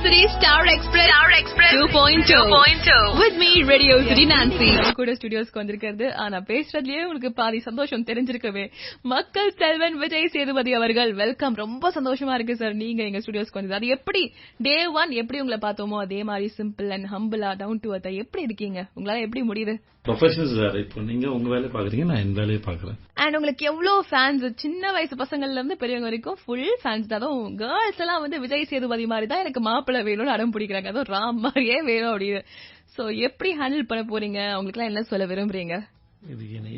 City Star Express 2.2 with me Radio City Nancy. கூட ஸ்டுடியோஸ்க்கு வந்திருக்கிறது. ஆனா பேசுறதுலயே உங்களுக்கு பாதி சந்தோஷம் தெரிஞ்சிருக்கவே. மக்கள் செல்வன் விஜய் சேதுபதி அவர்கள் வெல்கம். ரொம்ப சந்தோஷமா இருக்கு சார் நீங்க எங்க ஸ்டுடியோஸ்க்கு வந்தது. அது எப்படி டே 1 எப்படி உங்களை பார்த்தோமோ அதே மாதிரி சிம்பிள் அண்ட் ஹம்பிளா டவுன் டு அர்த் எப்படி இருக்கீங்க? உங்களால எப்படி முடியுது? ப்ரொஃபஷனல்ஸ் வேற. இப்போ நீங்க உங்க வேலையை பாக்குறீங்க, நான் என் வேலையை பாக்குறேன். அண்ட் உங்களுக்கு எவ்வளவு ஃபேன்ஸ், சின்ன வயசு பசங்கள்ல இருந்து பெரியவங்க வரைக்கும் ஃபுல் ஃபேன்ஸ் தான். அதுவும் கேர்ள்ஸ் எல்லாம் வந்து விஜய் சேதுபதி மாதிரி தான் எனக்கு மாப்பிள்ளை வேணும்னு அடம் பிடிக்கிறாங்க. அதுவும் ராம் மாதிரியே வேணும் அப்படின்னு. சோ எப்படி ஹேண்டில் பண்ண போறீங்க? உங்களுக்கு எல்லாம் என்ன சொல்ல விரும்புறீங்க?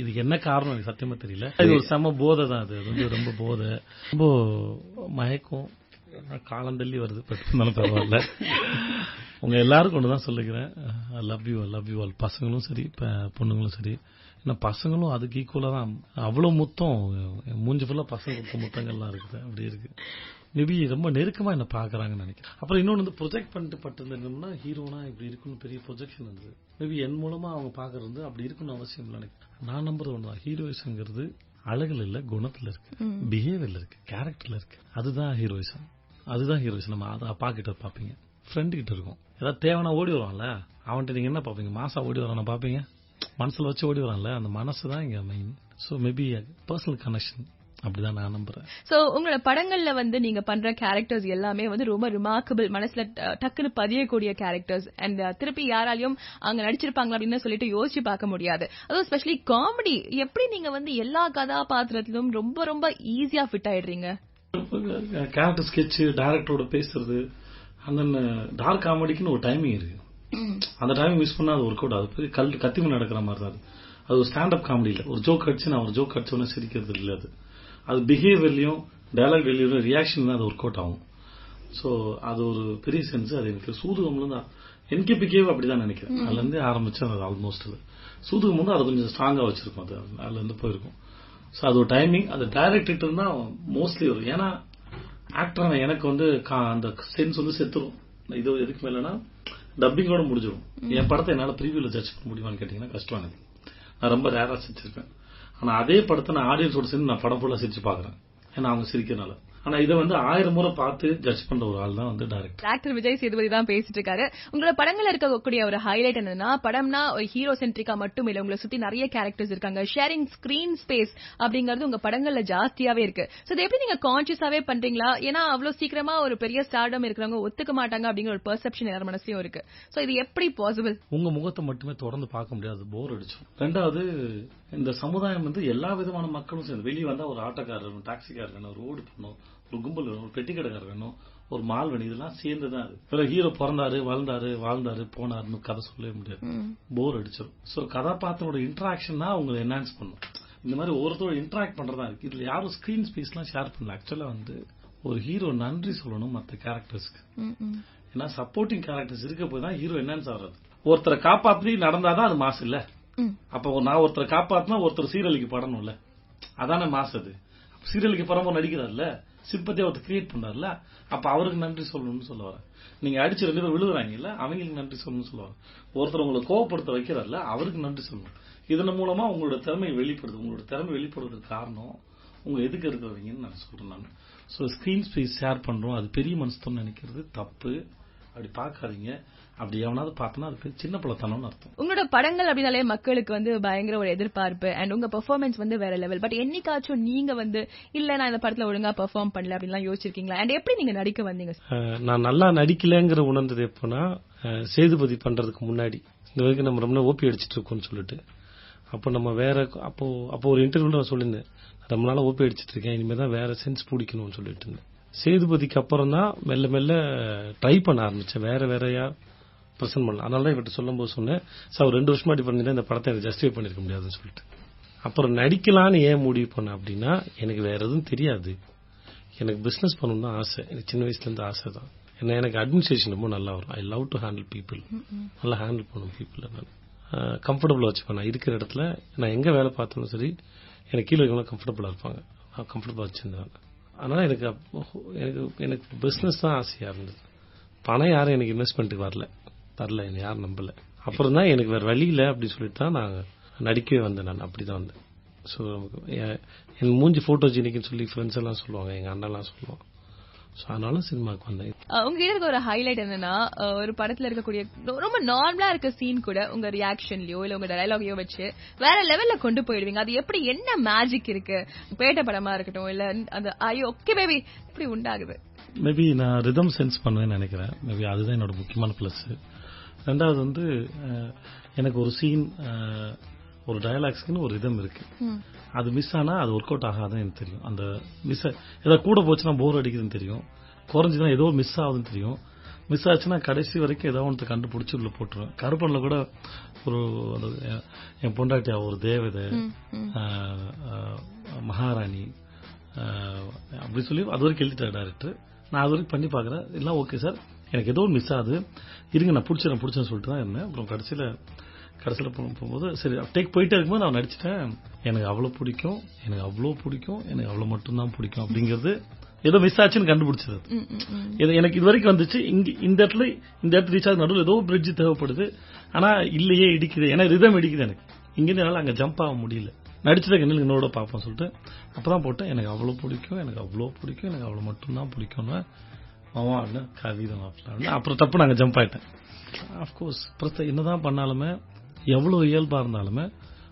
இதுக்கு என்ன காரணம் எனக்கு சத்தியமா தெரியல. இது ஒரு செம போதை தான். அது வந்து ரொம்ப போதை, ரொம்ப மயக்கம், காலம் தள்ளி வருது. இருந்தாலும் பரவாயில்ல. உங்க எல்லாருக்கும் ஒண்ணுதான் சொல்லுகிறேன், லவ் யூ ஆல். பசங்களும் சரி பொண்ணுங்களும் சரி. ஏன்னா பசங்களும் அதுக்கு ஈக்குவலா தான். அவ்வளவு முத்தம், மூஞ்சி ஃபுல்லா பசங்க கொடுத்த முத்தங்கள்லாம் இருக்குது. அப்படி இருக்கு. மேபி ரொம்ப நெருக்கமா என்ன பாக்குறாங்கன்னு நினைக்கிறேன். அப்புறம் இன்னொன்று வந்து ப்ரொஜெக்ட் பண்ணிட்டு பட்டிருந்தோம்னா ஹீரோனா இப்படி இருக்குன்னு பெரிய ப்ரொஜெக்ஷன் இருந்தது. மேபி என் மூலமா அவங்க பாக்குறது அப்படி இருக்குன்னு அவசியம் இல்லை நினைக்கிறேன். நான் நம்புறது ஒண்ணுதான், ஹீரோயிசம்ங்கிறது அழகுல இல்ல, குணத்துல இருக்கு, பிஹேவியர்ல இருக்கு, கேரக்டர்ல இருக்கு. அதுதான் ஹீரோயிசம். நம்ம அதை பாக்கிட்ட பாப்பீங்க, ஃப்ரெண்டு கிட்ட இருக்கும். ஏதாவது தேவைன்னா ஓடி வருவான்ல, அவன்கிட்ட நீங்க என்ன பாப்பீங்க? மாசா ஓடி வரான பாப்பீங்க, மனசுல வச்சு ஓடி வரான்ல, அந்த மனசு தான் இங்க main. So maybe personal connection. அப்படிதான் நான் நம்புறேன். சோ உங்களோட படங்கள்ல வந்து நீங்க பண்ற கேரக்டர்ஸ் எல்லாமே வந்து ரொம்ப ரிமார்க்கபிள், மனசுல டக்குன்னு பதியக்கூடிய கேரக்டர்ஸ். அண்ட் திருப்பி யாராலையும் அங்க நடிச்சிருப்பாங்களா அப்படின்னு சொல்லிட்டு யோசிச்சு பார்க்க முடியாது. அதுவும் ஸ்பெஷலி காமெடி, எப்படி நீங்க வந்து எல்லா கதாபாத்திரத்திலும் ரொம்ப ரொம்ப ஈஸியா ஃபிட் ஆயிடுறீங்க? கேரக்டர் ஸ்கெட்ச், டைரக்டரோட பேசுறது, அந்த டார்க் காமெடிக்குன்னு ஒரு டைமிங் இருக்கு. அந்த டைமிங் மிஸ் பண்ணா அது ஒர்க் அவுட் ஆகுது. பெரிய கத்திம நடக்கிற மாதிரி தான் அது. ஒரு ஸ்டாண்ட் அப் காமெடி இல்ல. ஒரு ஜோக் அடிச்சு நான் ஒரு ஜோக் அடிச்சோன்னு சிரிக்கிறது இல்ல. அது பிஹேவியர்லயும் டைலாக் டெலிவரியும் ரியாக்ஷன் தான் அது ஒர்க் அவுட் ஆகும். சோ அது ஒரு பெரிய சென்ஸ். அது எனக்கு சூதுகம்ல தான் என்கேபிகேவ் அப்படிதான் நினைக்கிறேன். அதுல இருந்து ஆரம்பிச்சு அது ஆல்மோஸ்ட் சூதுகம் வந்து அது கொஞ்சம் ஸ்ட்ராங்கா வச்சிருக்கும். அது அதுல இருந்து போயிருக்கும். சோ அது ஒரு டைமிங். அது டைரக்டர் இருந்தா மோஸ்ட்லி வரும். ஏன்னா ஆக்டர் எனக்கு வந்து அந்த சென்ஸ் வந்து செத்துரும். இது எதுக்கு மேலனா டப்பிங்கோட முடிஞ்சிடும். என் படத்தை என்னால ப்ரீவியூல ஜட்ஜ் பண்ண முடியுமான்னு கேட்டீங்கன்னா கஷ்டம் எனக்கு. நான் ரொம்ப ரேரா சிரிச்சிருக்கேன். ஆனா அதே படத்தை நான் ஆடியன்ஸோட சேர்ந்து நான் படம் ஃபுல்லா சிரிச்சு பாக்குறேன். ஏன்னா அவங்க சிரிக்கிறனால. ஆனா இதை வந்து 1000 முறை பார்த்து ஜட்ஜ் பண்ற ஒரு ஆள் தான் வந்து டைரக்டர். ஆக்டர் விஜய் சேதுபதி தான் பேசிட்டு இருக்காரு. உங்களோட படங்கள்ல இருக்கக்கூடிய ஒரு ஹைலைட் என்னன்னா, படம்னா ஒரு ஹீரோ சென்ட்ரிக்கா மட்டும் இல்ல, உங்களை சுத்தி நிறைய கேரக்டர்ஸ் இருக்காங்க. ஷேரிங் ஸ்கிரீன் ஸ்பேஸ் அப்படிங்கறது உங்க படங்கள்ல ஜாஸ்தியாவே இருக்கு. சோ இது எப்படி நீங்க கான்ஷியஸாவே பண்றீங்களா? ஏன்னா அவ்வளவு சீக்கிரமா ஒரு பெரிய ஸ்டார்டம் இருக்கிறவங்க ஒத்துக்க மாட்டாங்க அப்படிங்கிற ஒரு பெர்செப்ஷன் எல்லார் மனசுலயும் இருக்கு. சோ இது எப்படி பாசிபிள்? உங்க முகத்தை மட்டுமே தொடர்ந்து பார்க்க முடியாது, போர் அடிச்சு. ரெண்டாவது, இந்த சமுதாயம் வந்து எல்லா விதமான மக்களும் சேர்ந்து வெளியே வந்தா ஒரு ஆட்டோக்காரர் வேணும், டாக்ஸிக்காரர் வேணும், ரோடு பண்ணணும், ஒரு கும்பல் வேணும், ஒரு பெட்டி கடைக்காரர் வேணும், ஒரு மால் வேணும். இதெல்லாம் சேர்ந்துதான் அது. ஹீரோ பிறந்தாரு, வாழ்ந்தாரு, போனாருன்னு கதை சொல்லவே முடியாது. போர் அடிச்சிடும். சோ கதாபாத்திரோட இன்டராக்ஷன் தான் உங்களை என்ஹான்ஸ் பண்ணும். இந்த மாதிரி ஒருத்தரோட இன்டராக்ட் பண்றதா இருக்கு. இதுல யாரும் ஸ்கிரீன் ஸ்பேஸ் எல்லாம் ஷேர் பண்ணல. ஆக்சுவலா வந்து ஒரு ஹீரோ நன்றி சொல்லணும் மற்ற கேரக்டர்ஸ்க்கு. ஏன்னா சப்போர்ட்டிங் கேரக்டர்ஸ் இருக்க போய் தான் ஹீரோ என்ஹான்ஸ் ஆகுறது. ஒருத்தரை காப்பாத்தி நடந்தாதான் அது மாசு இல்ல. அப்ப நான் ஒருத்தரை காப்பாத்தினா ஒருத்தர் சீரழிக்கு படணும்ல, அதான மாசு. அது சீரியலுக்கு பரம்பரை நடிக்கிறார்ல, சிம்பத்தியா ஒருத்தர் கிரியேட் பண்றாருல, அப்ப அவருக்கு நன்றி சொல்லணும்னு சொல்ல வரேன். நீங்க அடிச்சு 2 பேர் விழுகுறாங்கல்ல, அவங்களுக்கு நன்றி சொல்லணும்னு சொல்ல வரேன். ஒருத்தர் உங்களை கோவப்படுத்த வைக்கிறார்ல, அவருக்கு நன்றி சொல்லணும். இதன் மூலமா உங்களோட திறமையை வெளிப்படுது. உங்களோட திறமை வெளிப்படுறதுக்கு காரணம் உங்க எதுக்கு இருக்கிறவங்கன்னு நான் சொல்றேன். நான் சோ ஸ்கிரீன் ஸ்பேஸ் ஷேர் பண்றோம், அது பெரிய மனசுன்னு நினைக்கிறது தப்பு. அப்படி பாக்காதீங்க. அப்படி எவனாவது பார்த்தனா அதுக்கு சின்ன பழத்தனம்னு அர்த்தம். உங்களோட படங்கள் அப்படினாலே மக்களுக்கு வந்து பயங்கர ஒரு எதிர்பார்ப்பு அண்ட் உங்க பெர்ஃபார்மன்ஸ் வந்து வேற லெவல். பட் என்னைக்காச்சும் நீங்க வந்து இல்ல நான் இந்த படத்துல ஒழுங்கா பெர்ஃபார்ம் பண்ணல அப்படின்லாம் யோசிச்சிருக்கீங்களா? அண்ட் எப்படி நீங்க நடிக்க வந்தீங்க? நான் நல்லா நடிக்கலங்கிற உணர்ந்தது எப்போனா, சேதுபதி பண்றதுக்கு முன்னாடி இந்த வரைக்கும் நம்ம ரொம்ப ஓபி அடிச்சிட்டு இருக்கோம்னு சொல்லிட்டு, அப்போ நம்ம வேற அப்போ ஒரு இன்டர்வியூல நான் சொல்லியிருந்தேன், ரொம்ப நாளா ஓபி அடிச்சிட்டு இருக்கேன், இனிமேதான் வேற சென்ஸ் பிடிக்கணும்னு சொல்லிட்டு இருந்தேன். சேதுபதிக்கு அப்புறம் தான் மெல்ல மெல்ல ட்ரை பண்ண ஆரம்பிச்சேன், வேறையா பிரசன்ட் பண்ணலாம். அதனால தான் இவர்கிட்ட சொல்லும் போது சொன்னேன், சார் 2 வருஷமா இப்படி பண்ணிருந்தா இந்த படத்தை எனக்கு ஜஸ்டிஃபை பண்ணிருக்க முடியாதுன்னு சொல்லிட்டு. அப்புறம் நடிக்கலான்னு ஏன் முடிவு பண்ண அப்படின்னா, எனக்கு வேற எதுவும் தெரியாது, எனக்கு பிசினஸ் பண்ணணும் தான் ஆசை. எனக்கு சின்ன வயசுல இருந்து ஆசை தான். ஏன்னா எனக்கு அட்மினிஸ்ட்ரேஷன் ரொம்ப நல்லா வரும். I love to handle people. நல்லா ஹேண்டில் பண்ணும் பீப்புள். நான் கம்ஃபர்டபுளா வச்சுப்பேன். நான் இருக்கிற இடத்துல நான் எங்க வேலை பார்த்தாலும் சரி, எனக்கு கீழே இருக்கவங்க கம்ஃபர்டபுளா இருப்பாங்க. நான் கம்ஃபர்டபுளா வச்சிருந்தேன். அதனால எனக்கு பிசினஸ் தான் ஆசையா இருந்தது. பணம் யாரும் எனக்கு இன்வெஸ்ட்மெண்ட்டுக்கு வரல, என்ன யாரும் நம்பல. அப்புறம் தான் எனக்கு வேற வழி இல்லை அப்படின்னு சொல்லிட்டு தான் நான் நடிக்கவே வந்தேன். நான் அப்படிதான் வந்தேன். ஸோ என் மூஞ்சி போட்டோஜெனிக்னு சொல்லி ஃப்ரெண்ட்ஸ் எல்லாம் சொல்லுவாங்க, எங்க அண்ணெல்லாம் சொல்லுவான். அதனால சினிமாக்கு வந்தேன். உங்ககிட்ட இருக்க ஒரு ஹைலைட் என்னன்னா, ஒரு படத்துல இருக்கக்கூடிய ரொம்ப நார்மலா இருக்க சீன் கூட உங்க ரியாக்ஷன்லயோ இல்ல உங்க டயலாகையோ வச்சு வேற லெவல்ல கொண்டு போயிடுவீங்க. அது எப்படி, என்ன மேஜிக் இருக்கு? பேட்ட படமா இருக்கட்டும் இல்ல அந்த ஐயோ ஓகே பேபி இப்படி உண்டாகுது? மேபி நான் ரிதம் சென்ஸ் பண்ணுவேன்னு நினைக்கிறேன். மேபி அதுதான் என்னோட முக்கியமான பிளஸ். ரெண்டாவது வந்து எனக்கு ஒரு சீன் ஒரு டயலாக்ஸ்க்குன்னு ஒரு ரிதம் இருக்கு. அது மிஸ் ஆனா அது ஒர்க் அவுட் ஆகாதுன்னு எனக்கு தெரியும். அந்த மிஸ் ஏதாவது கூட போச்சுன்னா போர் அடிக்குதுன்னு தெரியும், குறைஞ்சுன்னா ஏதோ மிஸ் ஆகுதுன்னு தெரியும். மிஸ் ஆச்சுன்னா கடைசி வரைக்கும் ஏதோ ஒன்று கண்டுபிடிச்சி உள்ள போட்டுருவேன். கருப்பன்ல கூட ஒரு என் பொண்டாட்டியா ஒரு தேவதை மகாராணி அப்படி சொல்லி அது வரைக்கும் எழுதிட்டார் டைரக்டர். நான் அது வரைக்கும் பண்ணி பாக்குறேன், எல்லாம் ஓகே சார், எனக்கு ஏதோ மிஸ் ஆகுது, இருங்க நான் பிடிச்சேன்னு சொல்லிட்டு தான் இருந்தேன். அப்புறம் கடைசியில போகும்போது சரி டேக் போயிட்டே இருக்கும்போது நான் நடிச்சிட்டேன். எனக்கு அவ்வளவு பிடிக்கும், எனக்கு அவ்வளவு மட்டும்தான் பிடிக்கும் அப்படிங்கிறது ஏதோ மிஸ் ஆச்சுன்னு கண்டுபிடிச்சது. எனக்கு இது வரைக்கும் வந்துச்சு, இந்த இடத்துல ரீச் ஆகுது, நடுவில் ஏதோ பிரிட்ஜ் தேவைப்படுது, ஆனா இல்லையே இடிக்குது, ஏன்னா ரிதம் இடிக்குது எனக்கு, இங்கிருந்து என்னால அங்க ஜம்ப் ஆக முடியல. நடிச்சதை என்னோட பார்ப்போம் சொல்லிட்டு அப்பதான் போட்டேன். எனக்கு அவ்வளவு பிடிக்கும், எனக்கு அவ்வளவு மட்டும்தான் பிடிக்கும்னு மாமா கவிதம் அப்புறம் தப்பு நாங்க ஜம்ப் ஆயிட்டேன். அப்கோர்ஸ் என்னதான் பண்ணாலுமே எவ்வளவு இயல்பா இருந்தாலுமே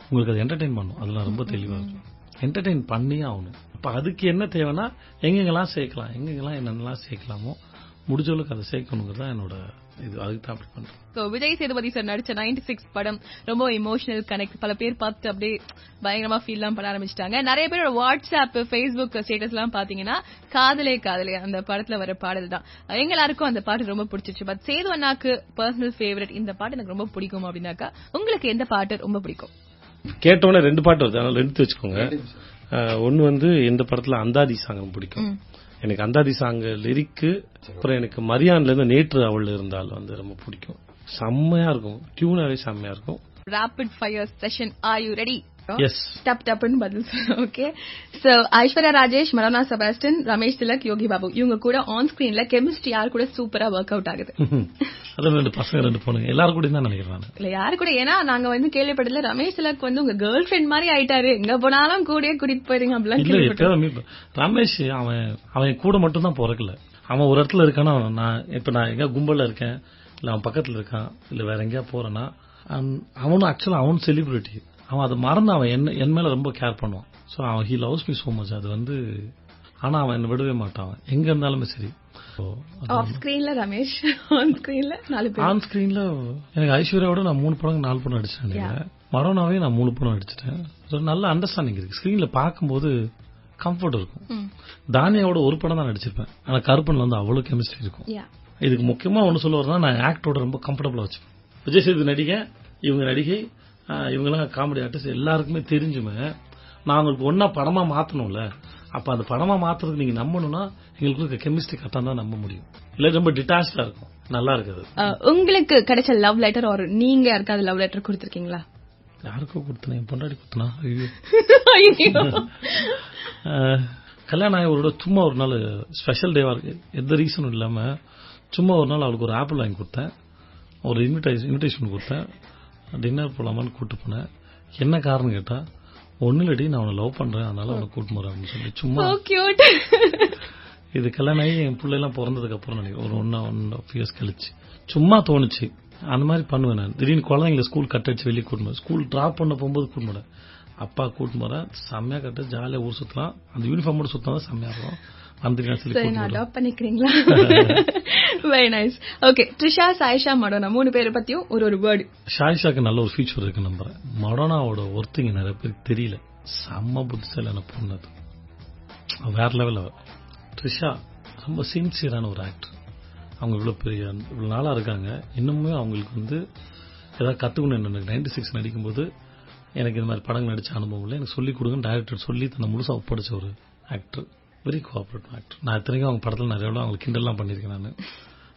உங்களுக்கு அது என்டர்டெயின் பண்ணும். அதெல்லாம் ரொம்ப தெளிவா இருக்கும், என்டர்டெயின் பண்ணியே ஆகணும். அப்ப அதுக்கு என்ன தேவைன்னா எங்கெங்கெல்லாம் சேர்க்கலாம், எங்கெங்கெல்லாம் என்னென்னலாம் சேர்க்கலாமோ முடிஞ்சவளுக்கு அதை சேர்க்கணுங்கிறதா என்னோட இது. அதுக்கு தான் அப்படி பண்றேன். விஜய் சேதுபதி சார் நடிச்ச 96 படம் ரொம்ப இமோஷனல் கனெக்ட். பல பேர் பார்த்து அப்படியே பயங்கரமா ஃபீல் எல்லாம் பண்ண ஆரம்பிச்சிட்டாங்க. நிறைய பேரோட வாட்ஸ்அப் ஃபேஸ்புக் ஸ்டேட்டஸ் எல்லாம் பாத்தீங்கன்னா காதலே காதலே அந்த படத்துல வர பாடல் தான். எங்க எல்லாருக்கும் அந்த பாட்டு ரொம்ப பிடிச்சிச்சு. பட் சேது அண்ணாக்கு பர்சனல் ஃபேவரட் இந்த பாட்டு எனக்கு ரொம்ப பிடிக்கும் அப்படின்னாக்கா உங்களுக்கு எந்த பாட்டு ரொம்ப பிடிக்கும்? கேட்டோன்னே 2 பாட்டு வருது, அதனால எடுத்து வச்சுக்கோங்க. ஒன்னு வந்து இந்த படத்துல அந்தாதி சாங் பிடிக்கும் எனக்கு. அந்தாதி சாங் லிரிக்கு, அப்புறம் எனக்கு மரியான்ல இருந்து நேற்று அவள் இருந்தால் வந்து ரொம்ப பிடிக்கும். செம்மையா இருக்கும், டியூனாவே செம்மையா இருக்கும். Rapid fire session, are you ready? Yes. டப்னு பதில் சொல்லுங்க. ஓகே. சோ ஐஸ்வர்யா ராஜேஷ், மரோனா செபாஸ்டியன், ரமேஷ் திலக், யோகி பாபு இவங்க கூட ஆன் ஸ்கிரீன்ல கெமிஸ்ட்ரி யார் கூட சூப்பரா ஒர்க் அவுட் ஆகுது? அதான் 2 பசங்க 2 பொண்ணுங்க எல்லாரும் கூட தான் நினைக்கிறேன். இல்ல யாரு கூட, ஏன்னா நாங்க வந்து கேள்விப்பட்டதுல ரமேஷ் திலக் வந்து உங்க கேர்ள் ஃபிரெண்ட் மாதிரி ஆயிட்டாரு, எங்க போனாலும் கூடயே கூட்டிட்டு போயிருங்க அப்படிலாம். ரமேஷ் அவன் கூட மட்டும் தான் பிறக்கல, அவன் ஒரு இடத்துல இருக்கானா, நான் எங்க கும்பல்ல இருக்கேன் இல்ல அவன் பக்கத்துல இருக்கான் இல்ல வேற எங்கேயா போறேன்னா அவனும் ஆக்சுவலா அவன் செலிபிரிட்டி, அவன் அதை மறந்து அவன் என் மேல ரொம்ப கேர் பண்ணுவான். சோ அவன் he loves me so much. அது வந்து ஆனா அவன் என்ன விடவே மாட்டான், எங்க இருந்தாலுமே சரி. ஆஃப் ஸ்கிரீன்ல ரமேஷ், ஆன் ஸ்கிரீன்ல 4 பேர். ஆன் ஸ்கிரீன்ல எனக்கு ஐஸ்வர்யாவோட நான் 3 படம் 4 படம் நடிச்சிட்டேன். மரோனாவே நான் 3 படம் நடிச்சிட்டேன். நல்ல அண்டர்ஸ்டாண்டிங் இருக்கு, ஸ்கிரீன்ல பாக்கும்போது கம்ஃபர்ட் இருக்கும். தானியாவோட 1 படம் தான் நடிச்சிருப்பேன், ஆனா கருப்பன்ல வந்து அவ்வளவு கெமிஸ்ட்ரி இருக்கும். இதுக்கு முக்கியமா ஒண்ணு சொல்ல வரேன்னா, நான் ஆக்டரோட ரொம்ப கம்ஃபர்டபுளா வச்சுப்பேன். விஜய் சேது நடிகை, இவங்க நடிகை, இவங்கெல்லாம் காமெடி ஆர்டிஸ்ட், எல்லாருக்குமே தெரிஞ்சுமே நான் உங்களுக்கு ஒன்னா படமா மாத்தணும்ல. அப்ப அந்த படமா மாத்துறதுக்கு நீங்க நம்பணும்னா எங்களுக்கு இருக்க கெமிஸ்ட்ரி கரெக்டா தான் நம்ப முடியும். இல்ல ரொம்ப டிட்டாச்சா இருக்கும், நல்லா இருக்குது. உங்களுக்கு கிடைச்ச லவ் லெட்டர் ஒரு நீங்க யாருக்காவது லவ் லெட்டர் கொடுத்திருக்கீங்களா? யாருக்கும் கொடுத்தேன், என் பொண்டாடி கொடுத்தனா. கல்யாணம் ஆகி ஒரு சும்மா ஒரு நாள் ஸ்பெஷல் டேவா இருக்கு, எந்த ரீசனும் இல்லாம சும்மா ஒரு நாள் அவளுக்கு ஒரு ஆப்பிள் வாங்கி கொடுத்தேன், ஒரு இன்விடேஷன் கொடுத்தேன், டின்னர் போலாமான்னு கூட்டு போனேன். என்ன காரணம் கேட்டா, ஒன்னுலடி நான் அவனை லவ் பண்றேன் அதனால அவனை கூட்டு போறேன் அப்படின்னு சொல்லி சும்மா. இது கல்யாணம் ஆகி என் பிள்ளை எல்லாம் பிறந்ததுக்கு அப்புறம் நினைக்கிறேன், ஒரு 1.5 years கழிச்சு சும்மா தோணுச்சு. அந்த மாதிரி பண்ணுவேன் நான். திடீர்னு குழந்தைங்களை ஸ்கூல் கட் அடிச்சு வெளியே கூட்டு போறேன், ஸ்கூல் டிராப் பண்ண போகும்போது கூட்டு போறேன், அப்பா கூட்டு போறேன், செம்மையா கட்டு ஜாலியா ஊர் சுத்தலாம், அந்த யூனிஃபார்மோட சுத்தம் தான் செம்மையா இருக்கும். Very nice. Okay, Trisha, Sayyeshaa, Madonna 3 பேரை பத்தியும் ஒரு வேர்டு. சாயிஷாக்கு நல்ல ஒரு ஃபியூச்சர் இருக்கு நம்புறேன். மடோனாவோட ஒருத்திங்க நிறைய பேருக்கு தெரியல, செம்ம புத்திசாலியான பொண்ணு, அது வேற லெவல். த்ரிஷா ரொம்ப சின்சியரான ஒரு ஆக்டர். அவங்க இவ்வளவு நாளா இருக்காங்க, இன்னுமே அவங்களுக்கு வந்து ஏதாவது கத்துக்கணும். எனக்கு 96 நடிக்கும்போது எனக்கு இந்த மாதிரி படங்கள் நடிச்ச அனுபவம் இல்லை, எனக்கு சொல்லிக் கொடுங்க டைரக்டர் சொல்லி தன்னை முழுசா ஒப்படைச்ச ஒரு ஆக்டர், வெரி கோஆபரேட்டிவ் ஆக்டர். நான் இத்தனைக்கும் அவங்க படத்துல நிறைய அவங்களுக்கு கிண்டல்லாம் பண்ணிருக்கேன் நான்.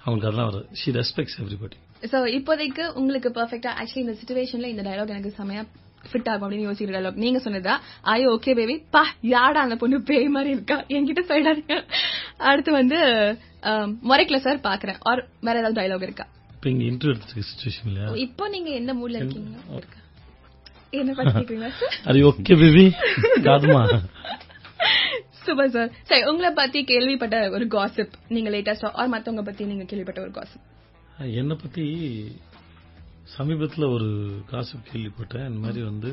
அவங்களுக்கு அதெல்லாம் வரும். She respects everybody. சோ இப்போதைக்கு உங்களுக்கு பெர்ஃபெக்ட்டா ஆக்சுவலி இந்த சிச்சுவேஷன்ல இந்த டயலாக் எனக்கு செமையா ஃபிட் ஆகும் அப்படின்னு யோசிக்கிற டயலாக் நீங்க சொன்னதா? ஐயோ ஓகே பேபி, பா யாடா அந்த பொண்ணு பேய் மாதிரி இருக்கா, என்கிட்ட சொல்லிடாதீங்க. அடுத்து வந்து முறைக்கல சார் பாக்குறேன், ஆர் வேற ஏதாவது டயலாக் இருக்கா? இப்போ இங்க இன்டர்வியூ எடுத்துக்க சிச்சுவேஷன் இல்லையா? இப்போ நீங்க எந்த மூட்ல இருக்கீங்க? என்ன பத்தி கேக்குறீங்க? அது ஓகே பேபி காதுமா. Super sir. சரி, உங்களை பத்தி கேள்விப்பட்ட ஒரு காசிப் நீங்க லேட்டஸ்டா ஆர் மத்தவங்க பத்தி நீங்க கேள்விப்பட்ட ஒரு காசிப்? என்னை பத்தி சமீபத்தில் ஒரு காசிப் கேள்விப்பட்டேன். இந்த மாதிரி வந்து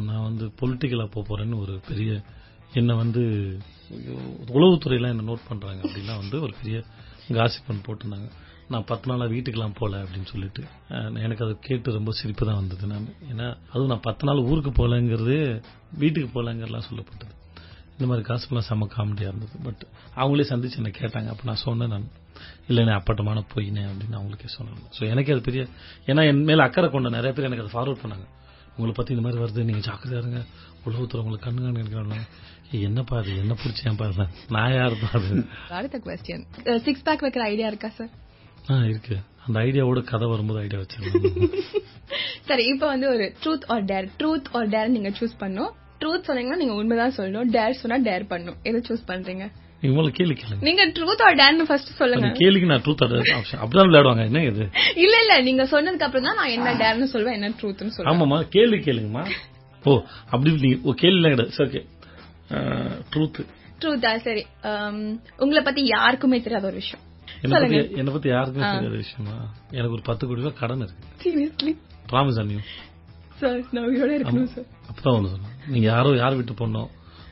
நான் வந்து பொலிட்டிக்கலா போறேன்னு ஒரு பெரிய என்ன வந்து உளவுத்துறையெல்லாம் என்ன நோட் பண்றாங்க அப்படிலாம் வந்து ஒரு பெரிய காசிப் போட்டுருந்தாங்க. நான் 10 நாளா வீட்டுக்கெல்லாம் போல அப்படின்னு சொல்லிட்டு எனக்கு அதை கேட்டு ரொம்ப சிரிப்பு தான் வந்தது. நான் ஏன்னா அதுவும் நான் 10 நாள் ஊருக்கு போலங்கிறது வீட்டுக்கு போலங்கிறலாம் சொல்லப்பட்டது. இந்த மாதிரி காசுலாம் செம்ம காமெடியா இருந்தது. பட் அவங்களே சந்திச்சு என்ன கேட்டாங்க. அப்ப நான் சொன்னேன், நான் இல்லைண்ணே அப்பட்டமான போயினேன் அப்படின்னு அவங்களுக்கே சொன்னாங்க. ஸோ எனக்கு அது பெரிய, ஏன்னா என் மேல அக்கறை கொண்ட நிறைய பேர் எனக்கு அதை ஃபார்வர்ட் பண்ணாங்க. உங்களை பத்தி இந்த மாதிரி வருது, நீங்க ஜாக்கிரதையா இருங்க, உலகத்துல உங்களுக்கு கண்ணு நினைக்கிறாங்க. என்னப்பா அது, என்ன பிடிச்சேன் பாரு, நான் யாருப்பா அது. அடுத்த क्वेश्चन, 6 பேக் வைக்கிற ஐடியா இருக்கா சார்? இருக்கு. அந்த ஐடியாவோட கதை வரும்போது ஐடியா வச்சிருக்கேன். சரி, இப்போ வந்து ஒரு ட்ரூத் ஆர் டேர் நீங்க சூஸ் பண்ணணும். ட்ரூத் சொன்னீங்கன்னா நீங்க உண்மைதான் சொல்லணும், டேர் சொன்னா டேர் பண்ணணும். எதை சூஸ் பண்றீங்க? நீங்க முதல்ல கேள்வி கேளுங்க. நீங்க ட்ரூத் ஆர் டேர்னு ஃபர்ஸ்ட் சொல்லுங்க. கேள்விக்கு நான் ட்ரூத் ஆப்ஷன் அப்படிதான் விளையாடுவாங்க. என்ன இது? இல்ல நீங்க சொன்னதுக்கு அப்புறம் தான் நான் என்ன டேர்னு சொல்வேன், என்ன ட்ரூத்னு சொல்வேன். ஆமாமா, கேள்வி கேளுங்கம்மா. ஓ அப்படி நீங்க கேள்வி கிடையாது. ஓகே, ட்ரூத்தா? சரி, உங்களை பத்தி யாருக்குமே தெரியாத ஒரு விஷயம். என்ன பத்தி யாருக்குமே தெரியாத விஷயமா? எனக்கு ஒரு 10 கோடி ரூபாய் கடன் இருக்கு. Seriously? Promise on you sir, நான் உயிரோட இருக்கணும் சார். அப்பதான் ஒண்ணு சொன்னேன், நீங்க யார் விட்டு போனோம்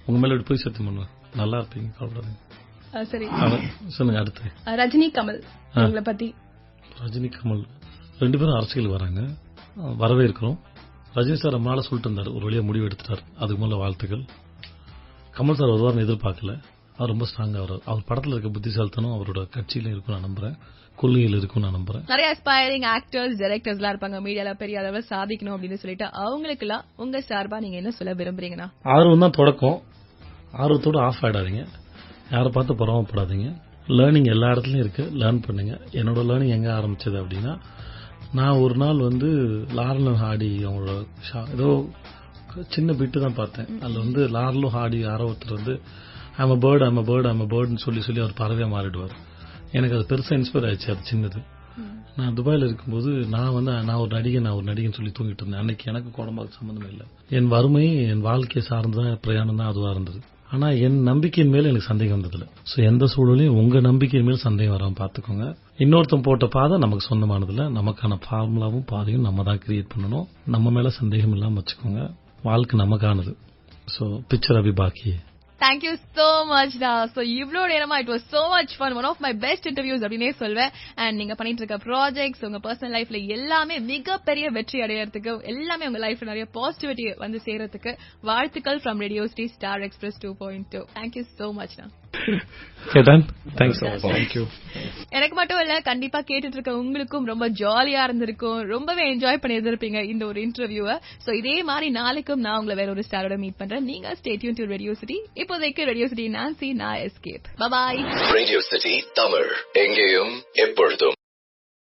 உங்க மேல போய் சத்தியம் பண்ணுவேன், நல்லா இருப்பீங்க, கவலைப்படாதீங்க. சரி சொல்லுங்க. அடுத்து ரஜினி கமல், உங்களை பத்தி? ரஜினி கமல் 2 பேரும் அரசியல் வராங்க, வரவே இருக்கிறோம். ரஜினி சார் ரொம்ப நாளா சொல்லிட்டு இருந்தாரு, ஒரு வழியா முடிவு எடுத்துட்டார், அதுக்கு மேல வாழ்த்துக்கள். கமல் சார் வருவார்னு எதிர்பார்க்கல, அவர் ரொம்ப ஸ்ட்ராங்கா வர்றார். அவர் படத்துல இருக்க புத்திசாலித்தனம் அவரோட கட்சியில இருக்கும் நான் நம்புறேன், கொள்கையில் இருக்கும் நான் நம்புறேன். நிறைய அஸ்பைரிங் ஆக்டர்ஸ், டைரக்டர்ஸ் எல்லாம் இருப்பாங்க, மீடியால பெரிய அளவுல சாதிக்கணும் அப்படின்னு சொல்லிட்டு, அவங்களுக்கு எல்லாம் உங்க சார்பா நீங்க என்ன சொல்ல விரும்புறீங்கன்னா? ஆர்வம் தான் தொடக்கம், ஆர்வத்தோட ஆஃப் ஆயிடாதீங்க, யாரை பார்த்து பொறாமப்படாதீங்க. லேர்னிங் எல்லா இடத்துலயும் இருக்கு, லேர்ன் பண்ணுங்க. என்னோட லேர்னிங் எங்க ஆரம்பிச்சது அப்படின்னா, நான் ஒரு நாள் வந்து லாரலும் ஹாடி அவங்களோட ஏதோ சின்ன பிட்டு தான் பார்த்தேன். அதுல வந்து லாரலும் ஹாடி யாரோ ஒருத்தர் வந்து ஐம் அ பேர்டுன்னு சொல்லி அவர் பறவையா மாறிடுவார். எனக்கு அது பெருசா இன்ஸ்பயர் ஆயிடுச்சு. அது சின்னது. நான் துபாயில இருக்கும்போது நான் ஒரு நடிகன் சொல்லி தூங்கிட்டு இருந்தேன். அன்னைக்கு எனக்கு குடும்பத்துக்கு சம்பந்தமே இல்லை. என் வறுமை என் வாழ்க்கையை சார்ந்துதான் பிரயாணம் தான் அதுவா இருந்தது. ஆனா என் நம்பிக்கையின் மேல எனக்கு சந்தேகம் வந்ததில்ல. சோ எந்த சூழலையும் உங்க நம்பிக்கையின் மேல சந்தேகம் வராம பாத்துக்கோங்க. இன்னொருத்தன் போட்ட பாதை நமக்கு சொந்தமானதுல, நமக்கான ஃபார்முலாவும் பாதையும் நம்ம தான் கிரியேட் பண்ணணும். நம்ம மேல சந்தேகம் இல்லாம வச்சுக்கோங்க. வாழ்க்கை நமக்கானது. சோ பிக்சர் அபி பாக்கி. Thank you so much da. So இவ்ளோ நேரமா it was so much fun, one of my best interviews அப்படினே சொல்வேன். and நீங்க பண்ணிட்டு இருக்க ப்ராஜெக்ட்ஸ், உங்க பர்சனல் லைஃப்ல எல்லாமே மிகப்பெரிய வெற்றி அடையறதுக்கு, எல்லாமே உங்க லைஃப்ல நிறைய பாசிட்டிவிட்டி வந்து சேரதுக்கு வாழ்த்துக்கள் from Radio City Star Express 2.2. Thank you so much da. Thanks so much. Thank you. எனக்கு மட்டும் இல்ல, கண்டிப்பா கேட்டுட்டு இருக்க உங்களுக்கும் ரொம்ப ஜாலியா இருந்திருக்கும், ரொம்பவே என்ஜாய் பண்ணி இருந்திருப்பீங்க இந்த ஒரு இன்டர்வியூவை. சோ இதே மாதிரி நாளைக்கும் நான் உங்களை வேற ஒரு ஸ்டாரோட மீட் பண்றேன். நீங்க stay tuned to radio city. இப்போதைக்கு ரேடியோ சிட்டி நான்சி, நான் escape. Bye bye. Radio city Tamil, எங்கேயும் எப்பொழுதும்.